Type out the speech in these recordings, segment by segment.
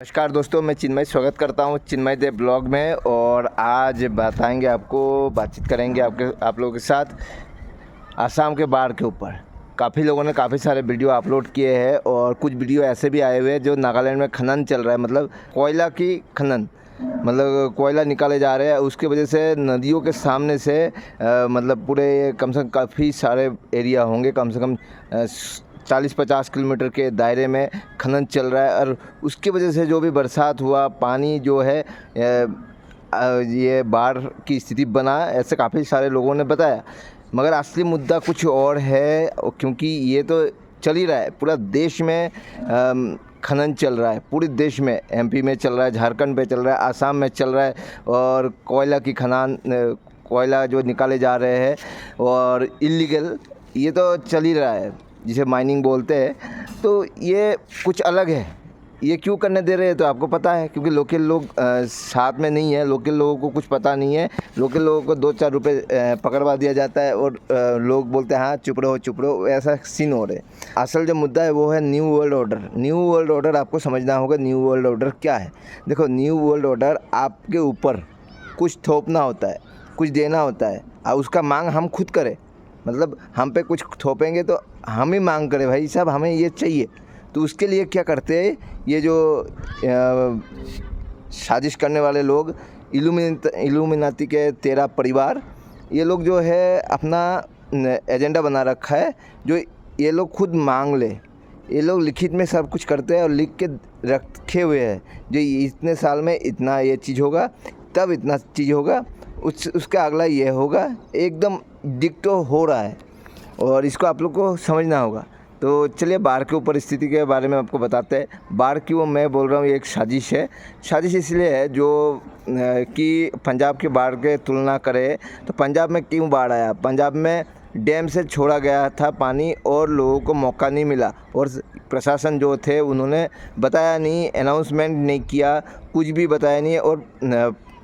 नमस्कार दोस्तों, मैं चिन्मय स्वागत करता हूं चिन्मय देव ब्लॉग में। और आज बातचीत करेंगे आप लोगों के साथ आसाम के बाढ़ के ऊपर। काफ़ी लोगों ने काफ़ी सारे वीडियो अपलोड किए हैं और कुछ वीडियो ऐसे भी आए हुए हैं जो नागालैंड में खनन चल रहा है, मतलब कोयला की खनन, मतलब कोयला निकाले जा रहे हैं। उसकी वजह से नदियों के सामने से मतलब पूरे कम से कम काफ़ी सारे एरिया होंगे, कम से कम 40-50 किलोमीटर के दायरे में खनन चल रहा है। और उसकी वजह से जो भी बरसात हुआ, पानी जो है ये बाढ़ की स्थिति बना, ऐसे काफ़ी सारे लोगों ने बताया। मगर असली मुद्दा कुछ और है, क्योंकि ये तो चल ही रहा है, पूरा देश में खनन चल रहा है। पूरे देश में, एमपी में चल रहा है, झारखंड में चल रहा है, आसाम में चल रहा है। और कोयला की खनन, कोयला जो निकाले जा रहे हैं और इलीगल, ये तो चल ही रहा है, जिसे माइनिंग बोलते हैं। तो ये कुछ अलग है। ये क्यों करने दे रहे हैं तो आपको पता है, क्योंकि लोकल लोग साथ में नहीं है, लोकल लोगों को कुछ पता नहीं है। लोकल लोगों को 2-4 रुपये पकड़वा दिया जाता है और लोग बोलते हैं हाँ चुप रहो, ऐसा सीन हो रहे हैं। असल जो मुद्दा है वो है new world order. New world order आपको समझना होगा। न्यू वर्ल्ड ऑर्डर क्या है? देखो, न्यू वर्ल्ड ऑर्डर आपके ऊपर कुछ थोपना होता है, कुछ देना होता है, और उसका मांग हम खुद करें। मतलब हम पे कुछ थोपेंगे तो हम ही मांग करें, भाई साहब हमें ये चाहिए। तो उसके लिए क्या करते हैं ये जो साजिश करने वाले लोग, इल्यूमिनाती के 13 परिवार, ये लोग जो है अपना एजेंडा बना रखा है, जो ये लोग खुद मांग ले। ये लोग लिखित में सब कुछ करते हैं और लिख के रखे हुए हैं, जो इतने साल में इतना ये चीज़ होगा, तब इतना चीज़ होगा, उसका अगला ये होगा। एकदम डिक्टो हो रहा है और इसको आप लोग को समझना होगा। तो चलिए बाढ़ के ऊपर स्थिति के बारे में आपको बताते हैं। बाढ़ क्यों मैं बोल रहा हूँ, ये एक साजिश है। साजिश इसलिए है जो कि पंजाब की बाढ़ के तुलना करें तो पंजाब में क्यों बाढ़ आया। पंजाब में डैम से छोड़ा गया था पानी और लोगों को मौका नहीं मिला, और प्रशासन जो थे उन्होंने बताया नहीं, अनाउंसमेंट नहीं किया, कुछ भी बताया नहीं, और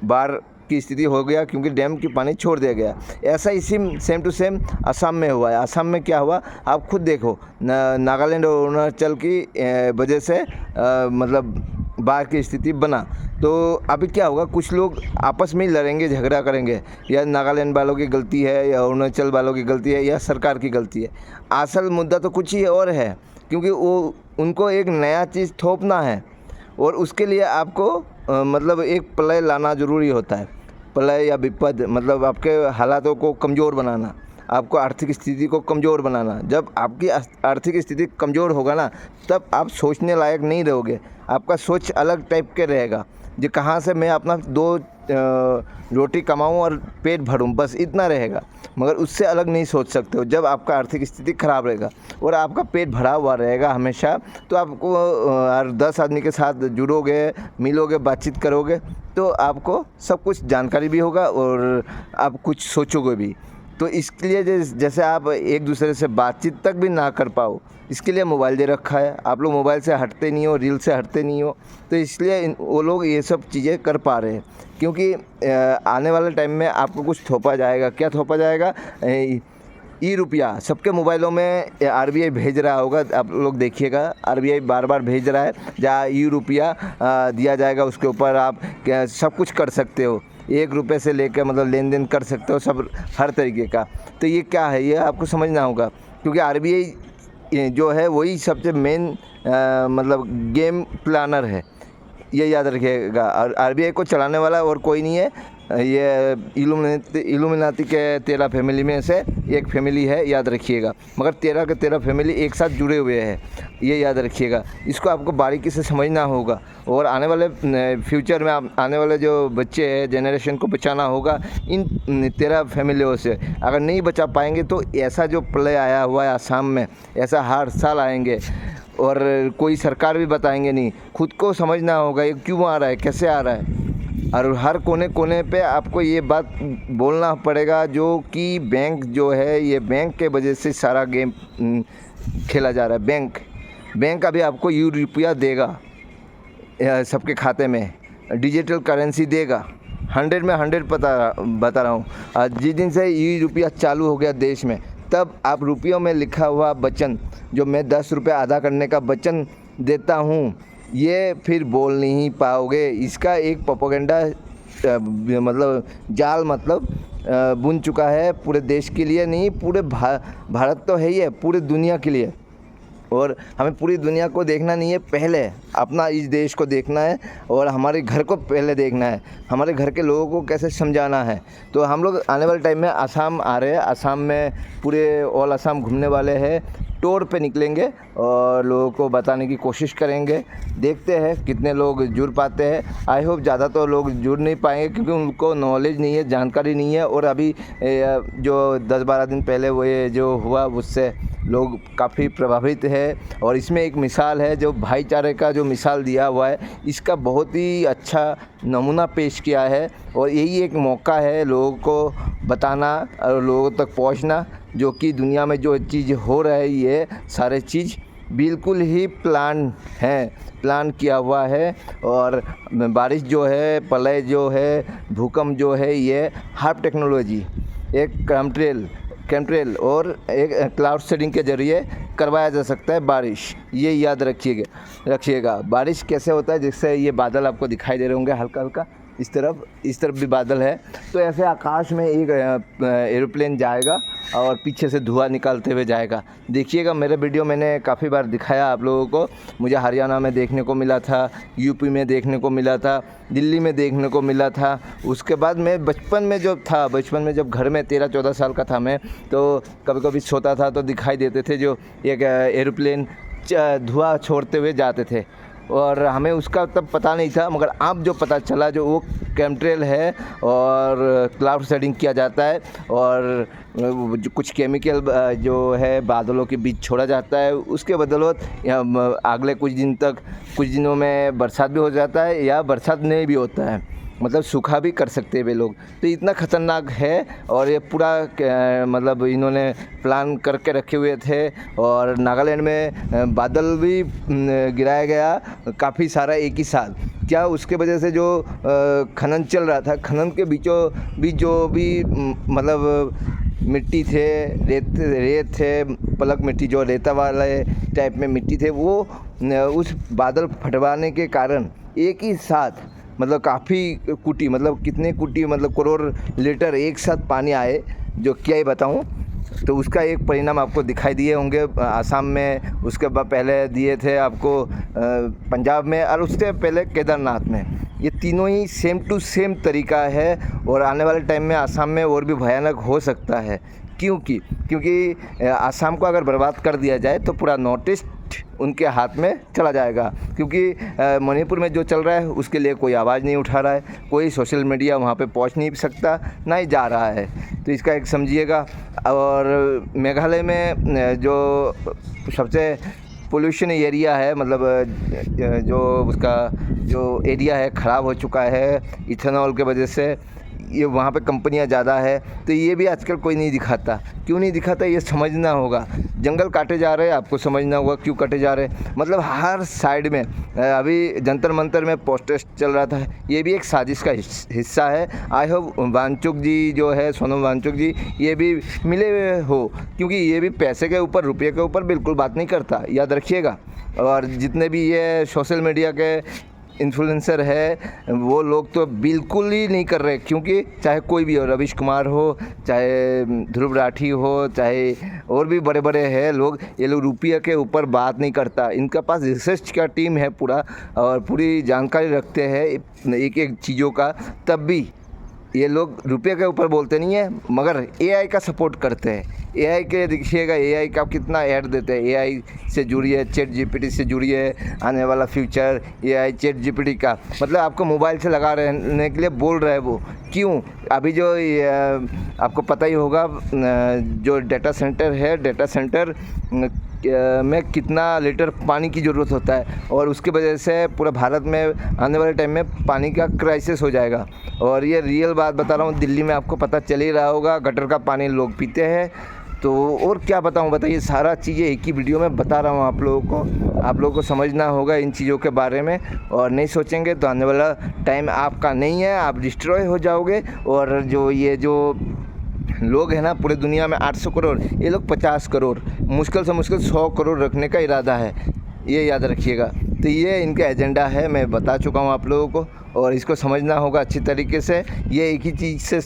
बाढ़ की स्थिति हो गया क्योंकि डैम की पानी छोड़ दिया गया। ऐसा इसी सेम टू सेम असम में हुआ है। असम में क्या हुआ आप खुद देखो, नागालैंड और अरुणाचल की वजह से मतलब बाढ़ की स्थिति बना। तो अभी क्या होगा, कुछ लोग आपस में ही लड़ेंगे, झगड़ा करेंगे, या नागालैंड वालों की गलती है या अरुणाचल वालों की गलती है या सरकार की गलती है। असल मुद्दा तो कुछ ही और है, क्योंकि वो उनको एक नया चीज़ थोपना है और उसके लिए आपको मतलब एक प्रलय लाना ज़रूरी होता है। प्रलय या विपद मतलब आपके हालातों को कमज़ोर बनाना, आपको आर्थिक स्थिति को कमज़ोर बनाना। जब आपकी आर्थिक स्थिति कमज़ोर होगा ना, तब आप सोचने लायक नहीं रहोगे। आपका सोच अलग टाइप के रहेगा, जो कहाँ से मैं अपना 2 रोटी कमाऊँ और पेट भरूँ, बस इतना रहेगा। मगर उससे अलग नहीं सोच सकते हो जब आपका आर्थिक स्थिति ख़राब रहेगा और आपका पेट भरा हुआ रहेगा हमेशा। तो आपको 10 आदमी के साथ जुड़ोगे, मिलोगे, बातचीत करोगे, तो आपको सब कुछ जानकारी भी होगा और आप कुछ सोचोगे भी। तो इसके लिए जैसे आप एक दूसरे से बातचीत तक भी ना कर पाओ, इसके लिए मोबाइल दे रखा है। आप लोग मोबाइल से हटते नहीं हो, रील से हटते नहीं हो, तो इसलिए वो लोग ये सब चीज़ें कर पा रहे हैं। क्योंकि आने वाले टाइम में आपको कुछ थोपा जाएगा। क्या थोपा जाएगा? ई-रुपया सबके मोबाइलों में आरबीआई भेज रहा होगा, आप लोग देखिएगा। आरबीआई बार-बार भेज रहा है, जहाँ ई-रुपया दिया जाएगा, उसके ऊपर आप सब कुछ कर सकते हो। 1 रुपये से लेकर मतलब लेन देन कर सकते हो, सब हर तरीके का। तो ये क्या है, ये आपको समझना होगा, क्योंकि आरबीआई जो है वही सबसे मेन मतलब गेम प्लानर है, ये याद रखिएगा। और आरबीआई को चलाने वाला और कोई नहीं है, ये इल्यूमिनाती के 13 फैमिली में से एक फैमिली है, याद रखिएगा। मगर 13 के 13 फैमिली एक साथ जुड़े हुए हैं, ये याद रखिएगा। इसको आपको बारीकी से समझना होगा और आने वाले फ्यूचर में आने वाले जो बच्चे हैं, जनरेशन को बचाना होगा इन 13 फैमिलियों से। अगर नहीं बचा पाएंगे तो ऐसा जो प्रलय आया हुआ है आसाम में, ऐसा हर साल आएंगे और कोई सरकार भी बताएंगे नहीं। खुद को समझना होगा ये क्यों आ रहा है, कैसे आ रहा है। और हर कोने कोने पे आपको ये बात बोलना पड़ेगा, जो कि बैंक जो है, ये बैंक के वजह से सारा गेम खेला जा रहा है। बैंक अभी आपको ई-रुपया देगा सबके खाते में, डिजिटल करेंसी देगा। 100 में 100 बता रहा हूँ। जिस दिन से ई-रुपया चालू हो गया देश में, तब आप रुपयों में लिखा हुआ वचन, जो मैं 10 रुपये अदा करने का वचन देता हूँ, ये फिर बोल नहीं पाओगे। इसका एक प्रोपेगेंडा मतलब जाल मतलब बुन चुका है पूरे देश के लिए, नहीं पूरे भारत तो है ही है, पूरे दुनिया के लिए। और हमें पूरी दुनिया को देखना नहीं है, पहले अपना इस देश को देखना है और हमारे घर को पहले देखना है, हमारे घर के लोगों को कैसे समझाना है। तो हम लोग आने वाले टाइम में आसाम आ रहे हैं, आसाम में पूरे ऑल आसाम घूमने वाले हैं, टूर पे निकलेंगे और लोगों को बताने की कोशिश करेंगे। देखते हैं कितने लोग जुड़ पाते हैं। आई होप ज़्यादा तो लोग जुड़ नहीं पाएंगे क्योंकि उनको नॉलेज नहीं है, जानकारी नहीं है। और अभी जो 10-12 दिन पहले वो ये जो हुआ उससे लोग काफ़ी प्रभावित है। और इसमें एक मिसाल है जो भाईचारे का जो मिसाल दिया हुआ है, इसका बहुत ही अच्छा नमूना पेश किया है। और यही एक मौका है लोगों को बताना और लोगों तक पहुंचना, जो कि दुनिया में जो चीज़ हो रही है सारे चीज़ बिल्कुल ही प्लान किया हुआ है। और बारिश जो है, प्रलय जो है, भूकंप जो है, ये हार्प टेक्नोलॉजी एक केमट्रेल और एक क्लाउड सीडिंग के ज़रिए करवाया जा सकता है बारिश। ये याद रखिएगा। बारिश कैसे होता है, जिससे ये बादल आपको दिखाई दे रहे होंगे हल्का हल्का, इस तरफ भी बादल है। तो ऐसे आकाश में एक एरोप्लेन जाएगा और पीछे से धुआं निकालते हुए जाएगा। देखिएगा, मेरे वीडियो मैंने काफ़ी बार दिखाया आप लोगों को। मुझे हरियाणा में देखने को मिला था, यूपी में देखने को मिला था, दिल्ली में देखने को मिला था। उसके बाद मैं बचपन में जब घर में 13-14 साल का था मैं, तो कभी कभी सोता था तो दिखाई देते थे जो एक एरोप्लेन धुआं छोड़ते हुए जाते थे। और हमें उसका तब पता नहीं था, मगर अब जो पता चला जो वो केमट्रेल है और क्लाउड सीडिंग किया जाता है। और जो कुछ केमिकल जो है बादलों के बीच छोड़ा जाता है, उसके बदौलत अगले कुछ दिनों में बरसात भी हो जाता है या बरसात नहीं भी होता है, मतलब सूखा भी कर सकते हैं वे लोग। तो इतना ख़तरनाक है। और ये पूरा मतलब इन्होंने प्लान करके रखे हुए थे। और नागालैंड में बादल भी गिराया गया काफ़ी सारा एक ही साथ। क्या उसके वजह से जो खनन चल रहा था, खनन के बीचों बीच जो भी मतलब मिट्टी थे, रेत थे, पलक मिट्टी जो रेता वाले टाइप में मिट्टी थे, वो उस बादल फटवाने के कारण एक ही साथ मतलब काफ़ी कुटी, मतलब कितने कुटी, मतलब करोड़ लीटर एक साथ पानी आए, जो क्या ही बताऊं। तो उसका एक परिणाम आपको दिखाई दिए होंगे आसाम में, उसके बाद पहले दिए थे आपको पंजाब में, और उससे पहले केदारनाथ में। ये तीनों ही सेम टू सेम तरीका है। और आने वाले टाइम में आसाम में और भी भयानक हो सकता है। क्योंकि आसाम को अगर बर्बाद कर दिया जाए तो पूरा नॉर्थ ईस्ट उनके हाथ में चला जाएगा। क्योंकि मणिपुर में जो चल रहा है उसके लिए कोई आवाज़ नहीं उठा रहा है, कोई सोशल मीडिया वहाँ पे पहुँच नहीं सकता, ना ही जा रहा है। तो इसका एक समझिएगा। और मेघालय में जो सबसे पोल्यूशन एरिया है, मतलब जो उसका जो एरिया है ख़राब हो चुका है इथेनॉल के वजह से, ये वहाँ पे कंपनियाँ ज़्यादा है। तो ये भी आजकल कोई नहीं दिखाता। क्यों नहीं दिखाता, ये समझना होगा। जंगल काटे जा रहे हैं, आपको समझना होगा क्यों काटे जा रहे हैं। मतलब हर साइड में अभी जंतर मंतर में प्रोटेस्ट चल रहा था, ये भी एक साजिश का हिस्सा है। आई होप वांगचुक जी जो है, सोनम वांगचुक जी, ये भी मिले हुए हो, क्योंकि ये भी पैसे के ऊपर, रुपये के ऊपर बिल्कुल बात नहीं करता, याद रखिएगा। और जितने भी ये सोशल मीडिया के इन्फ्लुएंसर है, वो लोग तो बिल्कुल ही नहीं कर रहे। क्योंकि चाहे कोई भी हो, रवीश कुमार हो, चाहे ध्रुव राठी हो, चाहे और भी बड़े बड़े हैं लोग, ये लोग रुपये के ऊपर बात नहीं करता। इनके पास रिसर्च का टीम है पूरा, और पूरी जानकारी रखते हैं एक एक चीज़ों का। तब भी ये लोग रुपये के ऊपर बोलते नहीं है, मगर एआई का सपोर्ट करते हैं। एआई के देखिएगा, एआई का कितना ऐड देते हैं। एआई से जुड़िए, चैट जीपीटी से जुड़िए, आने वाला फ्यूचर एआई चैट जीपीटी का, मतलब आपको मोबाइल से लगा रहने के लिए बोल रहा है वो। क्यों? अभी जो आपको पता ही होगा जो डेटा सेंटर है, डेटा सेंटर में कितना लीटर पानी की ज़रूरत होता है, और उसकी वजह से पूरा भारत में आने वाले टाइम में पानी का क्राइसिस हो जाएगा। और ये रियल बात बता रहा हूँ, दिल्ली में आपको पता चल ही रहा होगा, गटर का पानी लोग पीते हैं। तो और क्या बताऊँ, बताइए, सारा चीज़ें एक ही वीडियो में बता रहा हूँ आप लोगों को समझना होगा इन चीज़ों के बारे में। और नहीं सोचेंगे तो आने वाला टाइम आपका नहीं है, आप डिस्ट्रॉय हो जाओगे। और जो लोग हैं ना पूरे दुनिया में 800 करोड़, ये लोग 50 करोड़, मुश्किल से मुश्किल 100 करोड़ रखने का इरादा है, ये याद रखिएगा। तो तो ये इनका एजेंडा है, मैं बता चुका हूँ आप लोगों को, और इसको समझना होगा अच्छी तरीके से। ये एक ही चीज़ से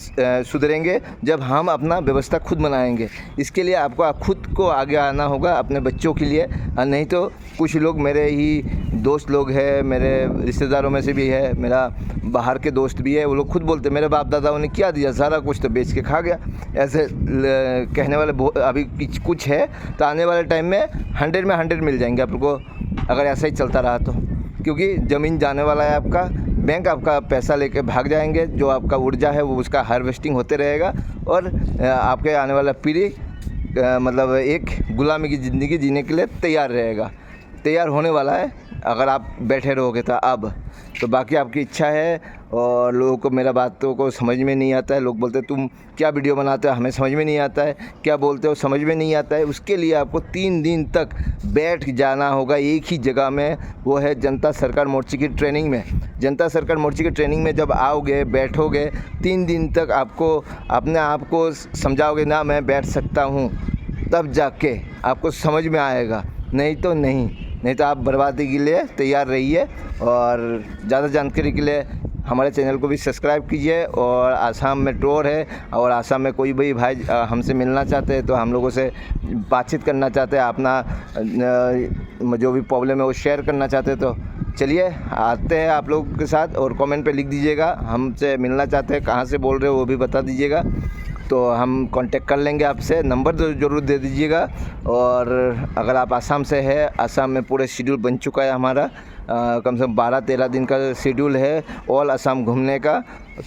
सुधरेंगे जब हम अपना व्यवस्था खुद बनाएंगे। इसके लिए आपको खुद को आगे आना होगा अपने बच्चों के लिए, और नहीं तो कुछ लोग मेरे ही दोस्त लोग हैं, मेरे रिश्तेदारों में से भी है, मेरा बाहर के दोस्त भी है, वो लोग खुद बोलते मेरे बाप दादाओं ने क्या दिया, सारा कुछ तो बेच के खा गया, ऐसे कहने वाले अभी कुछ है। तो आने वाले टाइम में 100 में 100 मिल जाएंगे आपको, अगर ऐसा ही चलता रहा तो, क्योंकि ज़मीन जाने वाला है आपका, बैंक आपका पैसा लेके भाग जाएंगे, जो आपका ऊर्जा है वो उसका हार्वेस्टिंग होते रहेगा, और आपके आने वाला पीढ़ी मतलब एक गुलामी की ज़िंदगी जीने के लिए तैयार होने वाला है, अगर आप बैठे रहोगे तो। अब तो बाकी आपकी इच्छा है, और लोगों को मेरा बातों को समझ में नहीं आता है। लोग बोलते हैं तुम क्या वीडियो बनाते हो, हमें समझ में नहीं आता है, क्या बोलते हो समझ में नहीं आता है। उसके लिए आपको 3 दिन तक बैठ जाना होगा एक ही जगह में, वो है जनता सरकार मोर्चे की ट्रेनिंग में। जनता सरकार मोर्चे की ट्रेनिंग में जब आओगे, बैठोगे, 3 दिन तक आपको अपने आप को समझाओगे ना मैं बैठ सकता हूँ, तब जाके आपको समझ में आएगा, नहीं तो आप बर्बादी के लिए तैयार रहिए। और ज़्यादा जानकारी के लिए हमारे चैनल को भी सब्सक्राइब कीजिए। और आसाम में टूर है, और आसाम में कोई भी भाई हमसे मिलना चाहते हैं, तो हम लोगों से बातचीत करना चाहते हैं, अपना जो भी प्रॉब्लम है वो शेयर करना चाहते हैं, तो चलिए आते हैं आप लोगों के साथ। और कमेंट पे लिख दीजिएगा हमसे मिलना चाहते हैं, कहाँ से बोल रहे हो वो भी बता दीजिएगा, तो हम कांटेक्ट कर लेंगे आपसे। नंबर तो ज़रूर दे दीजिएगा। और अगर आप आसाम से है, आसाम में पूरे शेड्यूल बन चुका है हमारा, कम से कम 12-13 दिन का शेड्यूल है ऑल आसाम घूमने का।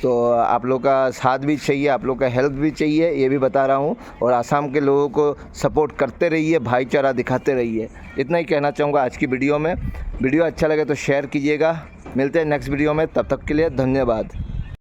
तो आप लोग का साथ भी चाहिए, आप लोग का हेल्प भी चाहिए, ये भी बता रहा हूँ। और आसाम के लोगों को सपोर्ट करते रहिए, भाईचारा दिखाते रहिए, इतना ही कहना चाहूँगा आज की वीडियो में। वीडियो अच्छा लगे तो शेयर कीजिएगा। मिलते हैं नेक्स्ट वीडियो में, तब तक के लिए धन्यवाद।